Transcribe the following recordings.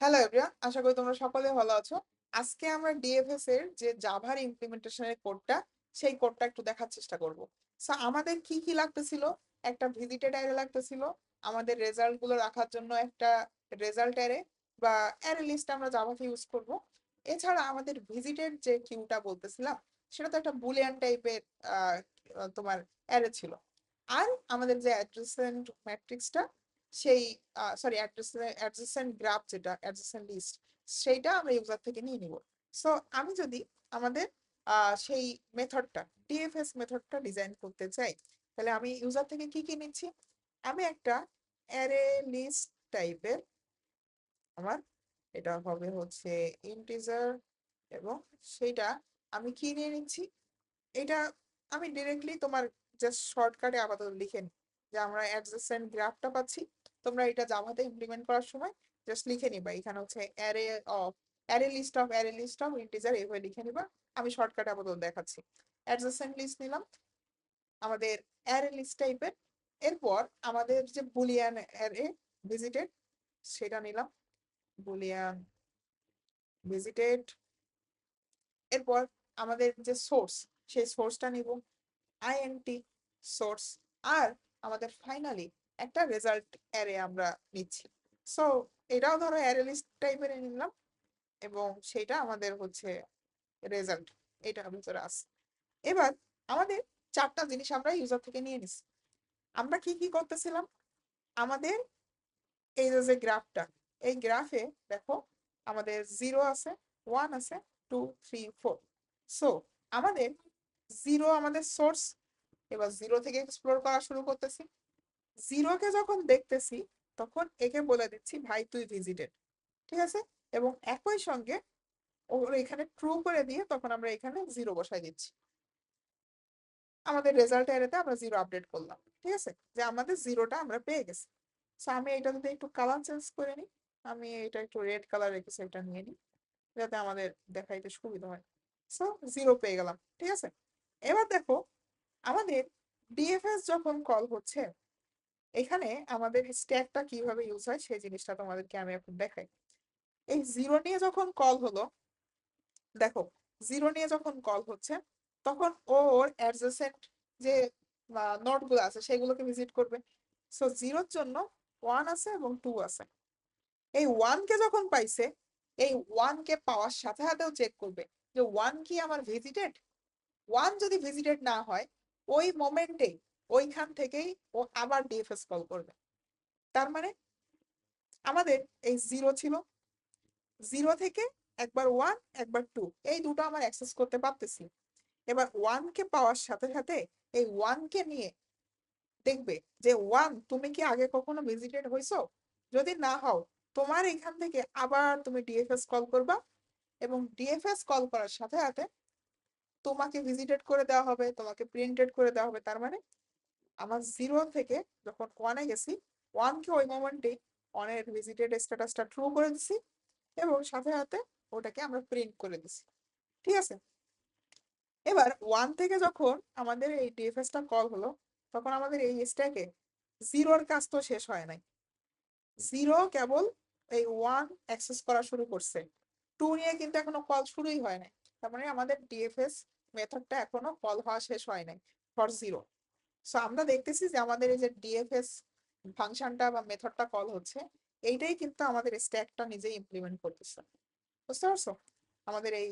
Hello everyone, আশা করি তোমরা সকলে ভালো আছো। আজকে আমরা ডিএফএস এর যে জাভার ইমপ্লিমেন্টেশনের কোডটা, সেই কোডটা একটু দেখার চেষ্টা করব। সো আমাদের কি কি লাগতেছিল? একটা ভিজিটেড অ্যারে লাগতেছিল, আমাদের রেজাল্ট গুলো রাখার জন্য একটা রেজাল্ট অ্যারে বা অ্যারে লিস্ট আমরা জাভাতে ইউজ করব। এছাড়া আমাদের ভিজিটেড যে কিউটা বলতেছিলাম, সেটা তো একটা বুলিয়ান টাইপের তোমার অ্যারে ছিল। আর আমাদের যে অ্যাডজেসেন্ট ম্যাট্রিক্সটা, সেই সরি অ্যাডজেসেন্ট গ্রাফ, যেটা অ্যাডজেসেন্ট লিস্ট, সেইটা আমরা ইউজার থেকে নিয়ে নিব। সো আমি যদি আমাদের সেই মেথডটা, ডিএফএস মেথডটা ডিজাইন করতে চাই, তাহলে আমি ইউজার থেকে কি কি নিচ্ছি? আমি একটা অ্যারে লিস্ট টাইপের, আমার এটা হবে হচ্ছে ইন্টিজার, এবং সেইটা আমি কি নিয়ে নিচ্ছি, এটা আমি ডিরেক্টলি তোমার জাস্ট শর্টকাটে আপাতত লিখে নিই যে আমরা অ্যাডজেসেন্ট গ্রাফটা পাচ্ছি। তোমরা এটা জাভাতে ইমপ্লিমেন্ট করার সময় জাস্ট লিখে নিবা, এখানে হচ্ছে অ্যারে লিস্ট অফ ইন্টিজার, এইভাবে লিখে নিবা। আমি শর্টকাটে আপাতত দেখাচ্ছি। অ্যাডজেসেন্ট লিস্ট নিলাম আমাদের অ্যারে লিস্ট টাইপের। এরপর আমাদের যে বুলিয়ান অ্যারে ভিজিটেড, সেটা নিলাম, বুলিয়ান ভিজিটেড। এরপর আমাদের যে সোর্স, সেই সোর্সটা নিব, আইএনটি সোর্স। আর আমাদের ফাইনালি একটা রেজাল্ট অ্যারে আমরা নিচ্ছি। সো এটাও ধরো অ্যারে লিস্ট টাইপের নিলাম, এবং সেটা আমাদের হচ্ছে রেজাল্ট, এটা ভিতরে আছে। এবার আমাদের চারটা জিনিস আমরা ইউজার থেকে নিয়ে নিচ্ছি। আমরা কি কি করতেছিলাম? আমাদের এই যে যে গ্রাফটা, এই গ্রাফে দেখো আমাদের 0 আছে, 1 আছে, 2, 3, 4। সো আমাদের 0 আমাদের সোর্স। এবার 0 থেকে এক্সপ্লোর করা শুরু করতেছি। 0-কে যখন দেখতেছি, তখন একে বলে দিচ্ছি ভাই তুই ভিজিটেড, ঠিক আছে? এবং একই সঙ্গে ওর এখানে ট্রু করে দিয়ে তখন আমরা এখানে 0 বসাই দিচ্ছি। আমাদের রেজাল্ট এরিয়াতে আমরা 0 আপডেট করলাম, ঠিক আছে, যে আমাদের 0টা আমরা পেয়ে গেছি। সো আমি এটা যদি একটু কালার চেঞ্জ করে নিই, আমি এটা একটু রেড কালার রেখেছি, এটা নিয়ে নিই যাতে আমাদের দেখাইতে সুবিধা হয়। সো 0 পেয়ে গেলাম, ঠিক আছে। এবার দেখো আমাদের ডিএফএস যখন কল হচ্ছে, এখানে আমাদের স্ট্যাকটা কিভাবে ইউজ হয় সেই জিনিসটা তোমাদেরকে আমি এখন দেখাই। এই 0 নিয়ে যখন কল হলো, দেখো 0 নিয়ে যখন কল হচ্ছে, তখন ও ওর অ্যাডজেসেন্ট যে নোড গুলো আছে সেগুলোকে ভিজিট করবে। সো 0-র জন্য 1 আছে এবং 2 আছে। এই 1 কে যখন পাইছে, এই 1 কে পাওয়ার সাথে সাথেও চেক করবে যে 1 কি আমার ভিজিটেড। 1 যদি ভিজিটেড না হয়, ওই মোমেন্টেই, ওইখান থেকেই ও আবার ডিএফএস কল করবে। তার মানে আমাদের এই 0 ছিল, 0 থেকে একবার 1, একবার 2, এই দুটো আমার অ্যাক্সেস করতে পারতেছি। এবার 1 কে পাওয়ার সাথে সাথে এই 1 কে নিয়ে দেখবে যে 1 তুমি কি আগে কখনো ভিজিটেড হইছো। যদি না হও, তোমার এখান থেকে আবার তুমি ডিএফএস কল করবা, এবং ডিএফএস কল করার সাথে সাথে তোমাকে ভিজিটেড করে দেওয়া হবে, তোমাকে প্রিন্টেড করে দেওয়া হবে। তার মানে আমার 0 থেকে যখন 1-এ গেছি, 1 কে ওই মোমেন্টে অনের ভিজিটেড স্ট্যাটাসটা ট্রু করে দিছি, এবং সাথে সাথে ওটাকে আমরা প্রিন্ট করে দিছি, ঠিক আছে। এবার 1 থেকে যখন আমাদের এই ডিএফএসটা কল হলো, তখন আমাদের এই স্ট্যাকে 0-র কাজ তো শেষ হয় নাই। 0 কেবল এই 1 অ্যাক্সেস করা শুরু করছে, 2 নিয়ে কিন্তু এখনো কল শুরুই হয় নাই। তার মানে আমাদের ডিএফএস মেথডটা এখনো কল হওয়া শেষ হয় নাই ফর 0। সো আমরা দেখতেছি যে আমাদের এই যে ডিএফএস ফাংশনটা বা মেথডটা কল হচ্ছে, এইটাই কিন্তু আমাদের স্ট্যাকটা নিজেই ইমপ্লিমেন্ট করতেছে। বুঝতে পারছো আমাদের এই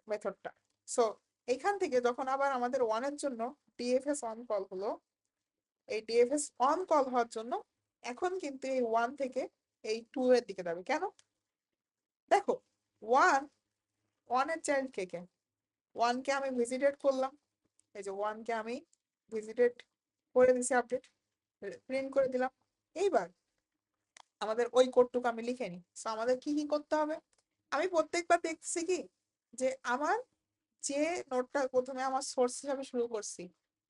মেথডটা? সো এইখান থেকে যখন আবার আমাদের 1-এর জন্য ডিএফএস অন কল হলো, এই ডিএফএস অন কল হওয়ার জন্য এখন কিন্তু এই 1 থেকে এই 2 এর দিকে যাবে। কেন? দেখো 1, 1-এর চাইল্ড কে কে? 1 কে আমি ভিজিটেড করলাম, এই যে 1 কে আমি ভিজিটেড করে দিছি, আপডেট প্রিন্ট করে দিলাম। এইবার আমাদের ওই কোডটুকু আমি লিখে নিই। সো আমাদের কি কি করতে হবে? আমি প্রত্যেকবার দেখতেছি কি, যে আমার যে নোটটা প্রথমে আমার সোর্স হিসাবে শুরু করছি,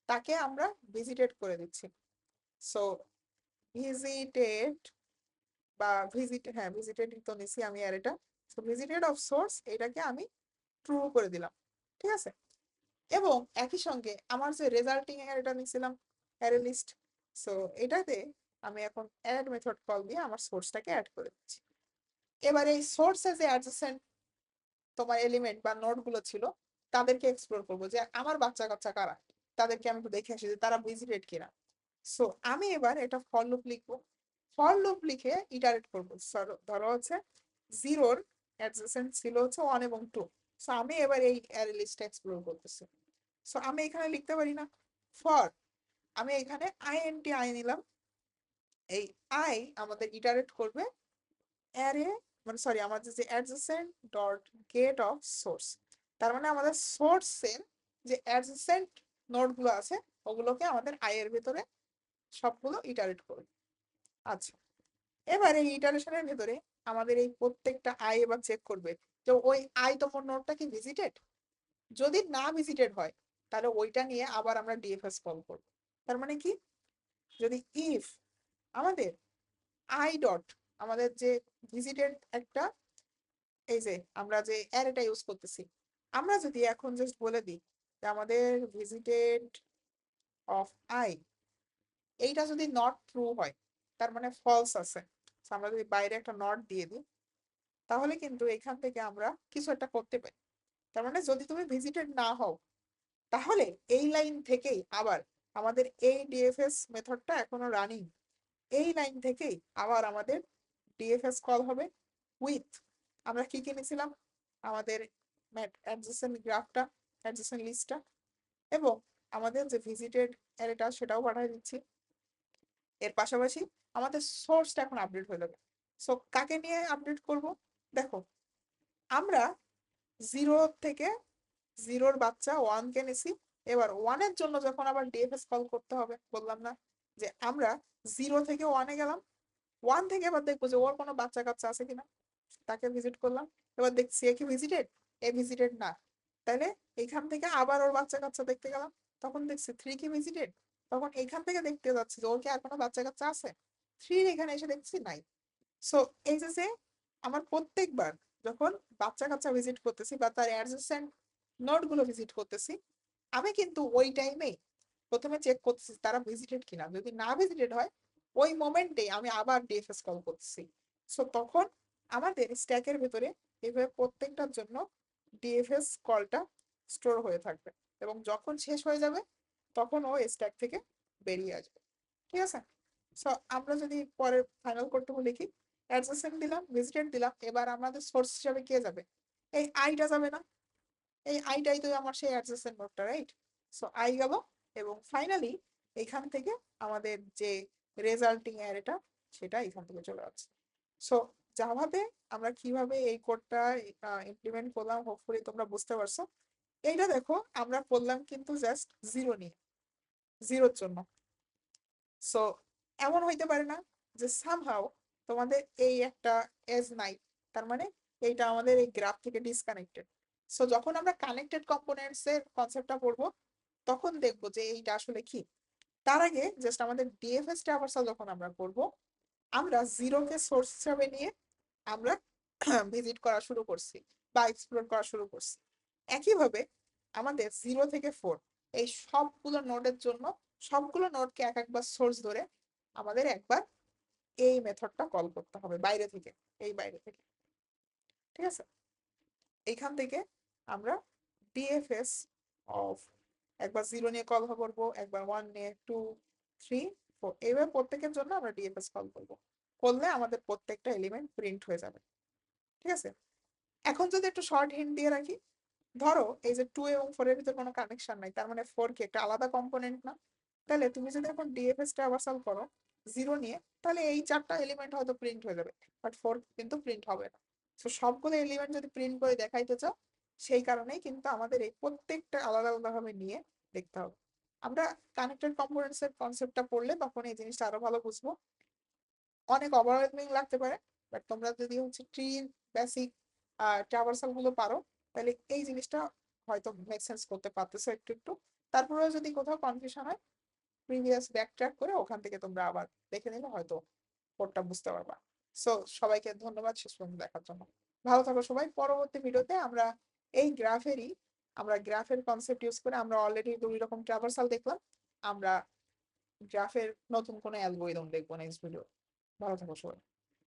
তাকে আমরা ভিজিটেড করে দিচ্ছি। সো ভিজিটেড বা হ্যাঁ ভিজিটেড তো নিছি আমি, আর এটা সো ভিজিটেড অফ সোর্স, এটাকে আমি ট্রু করে দিলাম, ঠিক আছে। এবং একই সঙ্গে আমার যে রেজাল্টিং অ্যারেটা নিছিলাম, অ্যারে লিস্ট, সো এটাতে আমি এখন অ্যাড মেথড কল দিয়ে আমার সোর্সটাকে অ্যাড করে দিচ্ছি। এবার এই সোর্সে যে অ্যাডজেসেন্ট তোমার এলিমেন্ট বা নোড গুলো ছিল তাদেরকে এক্সপ্লোর করবো, যে আমার বাচ্চা কাচ্চা কারা, তাদেরকে আমি একটু দেখে আসি যে তারা ভিজিটেড কিনা। সো আমি এবার এটা ফর লুপ লিখবো, ফর লুপ লিখে ইটারেট করবো। ধরো হচ্ছে জিরোর অ্যাডজেসেন্ট ছিল হচ্ছে 1 এবং 2। সো আমি এবার এই অ্যারে লিস্টটা এক্সপ্লোর করতেছি। সো আমি এখানে লিখতে পারি না ফর, আমি এখানে আইএনটি আই নিলাম, এই আই আমাদের ইটারেট করবে অ্যারে, মানে সরি আমাদের যে adjacent dot gate of swords, তার মানে আমাদের সোর্সের যে অ্যাডজেসেন্ট নোড গুলো আছে ওগুলোকে আমাদের আই এর ভেতরে সবগুলো ইটারেট করবে। আচ্ছা, এবার এই ইটারেশনের ভেতরে আমাদের এই প্রত্যেকটা আই এবার চেক করবে যে ওই আই তম নোডটা কি ভিজিটেড। যদি না ভিজিটেড হয় তাহলে ওইটা নিয়ে আবার আমরা ডিএফএস কল করব। তার মানে কি, যদি ইফ আমাদের আই ডট আমাদের যে ভিজিটেড একটা, এই যে আমরা যে অ্যারেটা ইউজ করতেছি, আমরা যদি এখন জাস্ট বলে দিই যে আমাদের ভিজিটেড অফ আই, এইটা যদি নট ট্রু হয় তার মানে ফলস আছে, So আমরা যদি বাইরে একটা নট দিয়ে দিই তাহলে কিন্তু এখান থেকে আমরা কিছু একটা করতে পারি। তার মানে যদি তুমি ভিজিটেড না হও তাহলে এই লাইন থেকেই আবার আমাদের এই ডিএফএস মেথডটা এখনো রানিং, এই লাইন থেকেই আবার আমাদের ডিএফএস কল হবে উইথ, আমরা কি কি নিয়েছিলাম, আমাদের অ্যাডজেসেন্ট গ্রাফটা, অ্যাডজেসেন্ট লিস্টটা, এবং আমাদের যে ভিজিটেড অ্যারেটা সেটাও পাঠিয়ে দিচ্ছি। এর পাশাপাশি আমাদের সোর্সটা এখন আপডেট হয়ে যাবে। সো কাকে নিয়ে আপডেট করব, দেখো আমরা জিরো থেকে জিরোর বাচ্চা 1 কে নিছি, এবার 1 এর জন্য যখন আবার ডিএফএস কল করতে হবে, বললাম না যে আমরা 0 থেকে 1 এ গেলাম, 1 থেকে এবার দেখবো যে ওর কোনো বাচ্চা কাচ্চা আছে কিনা, তাকে ভিজিট করলাম, এবার দেখছি এ কি ভিজিটেড, এ ভিজিটেড না, তাহলে এইখান থেকে আবার ওর বাচ্চা কাচ্চা দেখতে গেলাম, তখন দেখছি 3 কি ভিজিটেড, তখন এইখান থেকে দেখতে যাচ্ছি যে ওর কি আর কোনো বাচ্চা কাচ্চা আছে, 3 এখানে এসে দেখছি নাই। সো এই যে আমার প্রত্যেকবার যখন বাচ্চা কাচ্চা ভিজিট করতেছি বা তার অ্যাডজেসেন্ট নোড গুলো ভিজিট করতেছি, আমি কিন্তু ওই টাইমেই প্রথমে চেক করতেছি তারা ভিজিটেড কিনা, যদি না ভিজিটেড হয় ওই মোমেন্টে আমি আবার ডিএফএস কল করতেছি। সো তখন আমাদের স্ট্যাকের ভেতরে এইভাবে প্রত্যেকটার জন্য ডিএফএস কলটা স্টোর হয়ে থাকবে, এবং যখন শেষ হয়ে যাবে তখন ও স্ট্যাক থেকে বেরিয়ে আসবে। ঠিক আছে, সো আমরা যদি পরে ফাইনাল কোডটুকু লিখি, অ্যাডজেসেন্ট দিলাম, ভিজিটেড দিলাম, এবার আমাদের সোর্স হিসাবে কে যাবে, এই আইটা যাবে না, এই আইটাই তো আমার সেই অ্যাডজেসেন্ট নোডটা, রাইট। সো আই গেল, এবং ফাইনালি এখান থেকে আমাদের যে রেজাল্টিং অ্যারেটা সেটা এখান থেকে চলে যাচ্ছে। সো জাভাতে আমরা কিভাবে এই কোডটা ইমপ্লিমেন্ট করলাম হোপফুলি তোমরা বুঝতে পারছো। এইটা দেখো আমরা করলাম কিন্তু জাস্ট জিরো নিয়ে, জিরোর জন্য। সো এমন হইতে পারে না যে সামহাও তোমাদের এই একটা এজ নাই, তার মানে এইটা আমাদের এই গ্রাফ থেকে ডিসকানেক্টেড। সো যখন আমরা কানেক্টেড কম্পোনেন্টস এর কনসেপ্টটা পড়বো তখন দেখবো যে এইটা আসলে কি। তার আগে জাস্ট আমাদের ডিএফএস ট্রাভার্সাল যখন আমরা করব, আমরা জিরোকে সোর্স হিসাবে নিয়ে আমরা ভিজিট করা শুরু করছি বা এক্সপ্লোর করা শুরু করছি। একইভাবে আমাদের 0 থেকে 4 এই সবগুলো নোডের জন্য সবগুলো নোডকে এক একবার সোর্স ধরে আমাদের একবার এই মেথডটা কল করতে হবে বাইরে থেকে, এই বাইরে থেকে। ঠিক আছে, এইখান থেকে আমরা ডিএফএস অফ একবার 0 নিয়ে কল করবো, একবার 1 নিয়ে, 2, 3, 4, এইভাবে প্রত্যেকের জন্য আমরা ডিএফএস কল করবো, করলে আমাদের প্রত্যেকটা এলিমেন্ট প্রিন্ট হয়ে যাবে। ঠিক আছে, এখন যদি একটু শর্ট হিন্ট দিয়ে রাখি, ধরো এই যে 2 এবং 4 এর ভিতরে কোনো কানেকশন নাই, তার মানে 4 কি একটা আলাদা কম্পোনেন্ট না, তাহলে তুমি যদি এখন ডিএফএস ট্রাভার্সাল করো 0 নিয়ে, তাহলে এই 4টা এলিমেন্ট হয়তো প্রিন্ট হয়ে যাবে, বাট 4 কিন্তু প্রিন্ট হবে না। তো সবগুলো এলিমেন্ট যদি প্রিন্ট করে দেখাইতে চাও, সেই কারণেই কিন্তু আমাদের এই প্রত্যেকটা আলাদা আলাদা ভাবে নিয়ে দেখতে হবে। আমরা কানেক্টেড কম্পোনেন্টস এর কনসেপ্টটা পড়লে তখন এই জিনিসটা আরো ভালো বুঝবো। অনেক ওভারওয়েলমিং লাগতে পারে, বাট তোমরা যদি হচ্ছে ট্রি বেসিক ট্রাভার্সাল গুলো পারো তাহলে এই জিনিসটা হয়তো মেক সেন্স করতে পারতেছো একটু একটু। তারপরেও যদি কোথাও কনফিউশন হয় প্রিভিয়াস ব্যাক ট্র্যাক করে ওখান থেকে তোমরা আবার দেখে নিলে হয়তো কোডটা বুঝতে পারবা। সো সবাইকে ধন্যবাদ শেষ পর্যন্ত দেখার জন্য। ভালো থাকো সবাই। পরবর্তী ভিডিওতে আমরা এই গ্রাফেরই, আমরা গ্রাফের কনসেপ্ট ইউজ করে আমরা অলরেডি 2 রকম ট্রাভার্সাল দেখলাম, আমরা গ্রাফের নতুন কোনো অ্যালগরিদম দেখবো নেক্সট ভিডিও। ভালো থাকো সবাই।